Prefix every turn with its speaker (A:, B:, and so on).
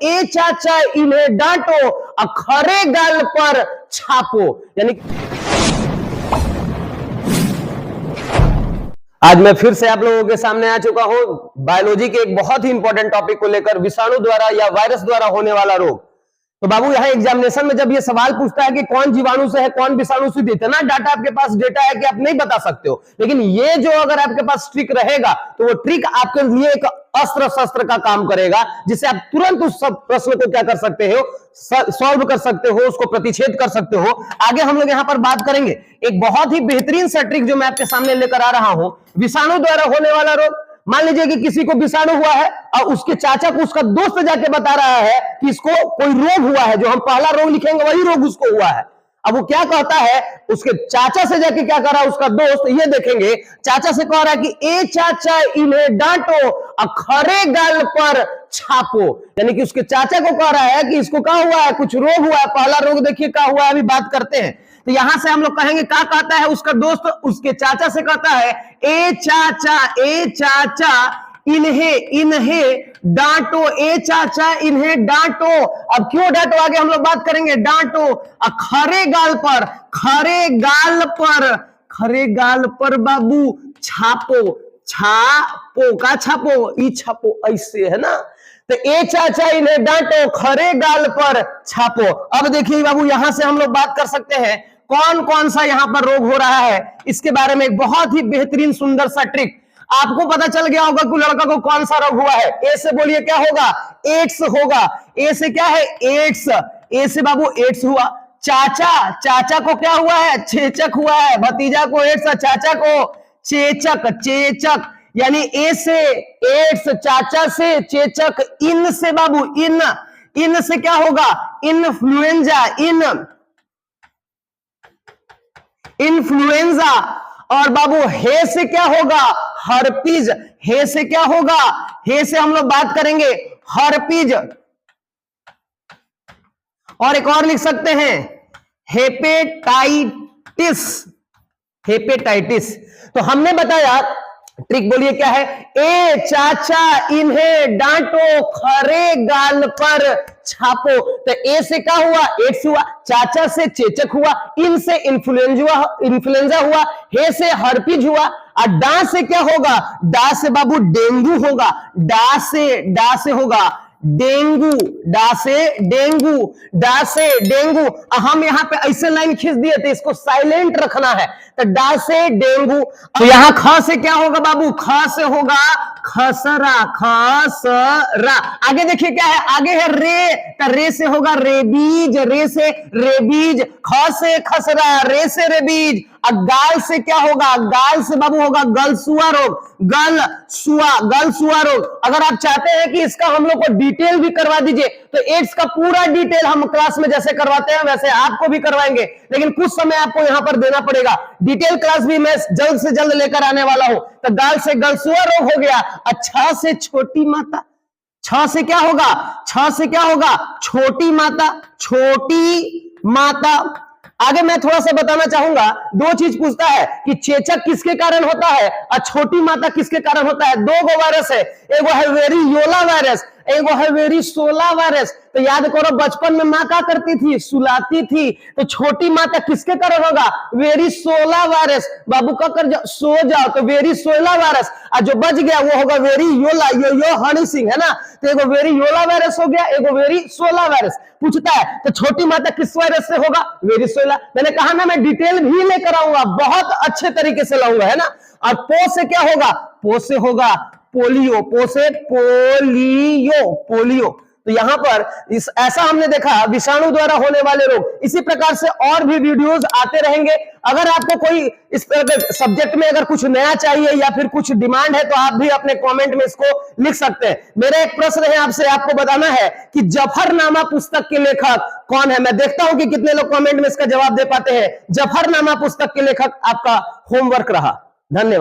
A: ए चाचा इन्हें डांटो और खरे गाल पर छापो। यानी आज मैं फिर से आप लोगों के सामने आ चुका हूं बायोलॉजी के एक बहुत ही इंपॉर्टेंट टॉपिक को लेकर, विषाणु द्वारा या वायरस द्वारा होने वाला रोग। तो बाबू यहां एग्जामिनेशन में जब ये सवाल पूछता है कि कौन जीवाणु से है कौन विषाणु से, इतना डाटा आपके पास डेटा है कि आप नहीं बता सकते हो, लेकिन ये जो अगर आपके पास ट्रिक रहेगा तो वो ट्रिक आपके लिए एक अस्त्र शस्त्र का काम करेगा, जिससे आप तुरंत उस सब प्रश्न को क्या कर सकते हो, सॉल्व कर सकते हो, उसको प्रतिच्छेद कर सकते हो। आगे हम लोग यहां पर बात करेंगे एक बहुत ही बेहतरीन सा ट्रिक जो मैं आपके सामने लेकर आ रहा हूं, विषाणु द्वारा होने वाला रोग। मान लीजिए कि किसी को विषाणु हुआ है और उसके चाचा को उसका दोस्त जाके बता रहा है कि इसको कोई रोग हुआ है, जो हम पहला रोग लिखेंगे वही रोग उसको हुआ है। अब वो क्या कहता है, उसके चाचा से जाके क्या कर रहा है उसका दोस्त, ये देखेंगे, चाचा से कह रहा है कि ए चाचा इन्हें डांटो और खरे गाल पर छापो। यानी कि उसके चाचा को कह रहा है कि इसको क्या हुआ है, कुछ रोग हुआ है, पहला रोग देखिए क्या हुआ है, अभी बात करते हैं। तो यहां से हम लोग कहेंगे क्या कहता है उसका दोस्त उसके चाचा से, कहता है ए चाचा इन्हें डांटो, ए चाचा इन्हें डांटो। अब क्यों डांटो आगे हम लोग बात करेंगे, डांटो और खरे गाल पर बाबू छापो। छापो का छापो, ई छापो ऐसे है ना। तो ए चाचा इन्हें डांटो खरे गाल पर छापो। अब देखिए बाबू यहां से हम लोग बात कर सकते हैं कौन कौन सा यहां पर रोग हो रहा है, इसके बारे में एक बहुत ही बेहतरीन सुंदर सा ट्रिक। आपको पता चल गया होगा कि लड़का को कौन सा रोग हुआ है। ए से बोलिए क्या होगा, एड्स होगा। ए से क्या है, एड्स। ए से बाबू एड्स हुआ। चाचा को क्या हुआ है, चेचक हुआ है। भतीजा को एड्स, चाचा को चेचक। यानी ए से एड्स, चाचा से चेचक, इन से बाबू इन से क्या होगा, इन्फ्लुएंजा, इन्फ्लुएंजा। और बाबू हे से क्या होगा, हर्पीज। हे से क्या होगा, हे से हम लोग बात करेंगे हर्पीज। और एक और लिख सकते हैं हेपेटाइटिस। तो हमने बताया ट्रिक, बोलिए क्या है, ए चाचा इन्हें डांटो खरे गाल पर छापो। तो ए से क्या हुआ, एड्स हुआ। चाचा से चेचक हुआ। इन से इन्फ्लुएंजा हुआ। हे से हर्पीज हुआ। और डा से क्या होगा, डा से बाबू डेंगू होगा। डा से होगा डेंगू, डा से डेंगू। हम यहां पे ऐसे लाइन खींच दिए थे, इसको साइलेंट रखना है। तो डा से डेंगू। तो यहां ख से क्या होगा बाबू, ख से होगा खसरा। आगे देखिए क्या है, आगे है रे। तो रे से होगा रेबीज, ख से खसरा, रे से रेबीज। और गाल से क्या होगा, गाल से बाबू होगा गलसुआ रोग। अगर आप चाहते हैं कि इसका हम लोग को डिटेल भी करवा दीजिए तो एड्स का पूरा डिटेल हम क्लास में जैसे करवाते हैं वैसे आपको भी करवाएंगे, लेकिन कुछ समय आपको यहां पर देना पड़ेगा। डिटेल क्लास भी मैं जल्द से जल्द लेकर आने वाला हूं। तो गाल से गलसुआ रोग हो गया। अच्छा से छोटी माता, छ से क्या होगा, छोटी माता। आगे मैं थोड़ा सा बताना चाहूंगा, दो चीज पूछता है कि चेचक किसके कारण होता है और छोटी माता किसके कारण होता है। दो गो वायरस है, एगो है वेरियोला वायरस, एगो है वेरिसोला वायरस। तो याद करो बचपन में माँ क्या करती थी, सुलाती थी। तो छोटी माता किसके कारण होगा, वेरिसोला वायरस। बाबू का कर सो जाओ तो वेरिसोला वायरस, और जो बच गया वो होगा वेरियोला, यो हनी सिंह है ना। तो एगो वेरियोला वायरस हो गया, एगो वेरिसोला वायरस। पूछता है तो छोटी माता किस वायरस से होगा, वेरिसोला। मैंने कहा ना मैं डिटेल भी लेकर आऊंगा, बहुत अच्छे तरीके से लाऊंगा, है ना। और पो से क्या होगा, पो से होगा पोलियो, पोलियो। तो यहां पर ऐसा हमने देखा विषाणु द्वारा होने वाले रोग। इसी प्रकार से और भी वीडियोस आते रहेंगे। अगर आपको कोई इस सब्जेक्ट में अगर कुछ नया चाहिए या फिर कुछ डिमांड है तो आप भी अपने कमेंट में इसको लिख सकते हैं। मेरा एक प्रश्न है आपसे, आपको बताना है कि जफरनामा पुस्तक के लेखक कौन है। मैं देखता हूं कि कितने लोग कमेंट में इसका जवाब दे पाते हैं। जफरनामा पुस्तक के लेखक आपका होमवर्क रहा। धन्यवाद।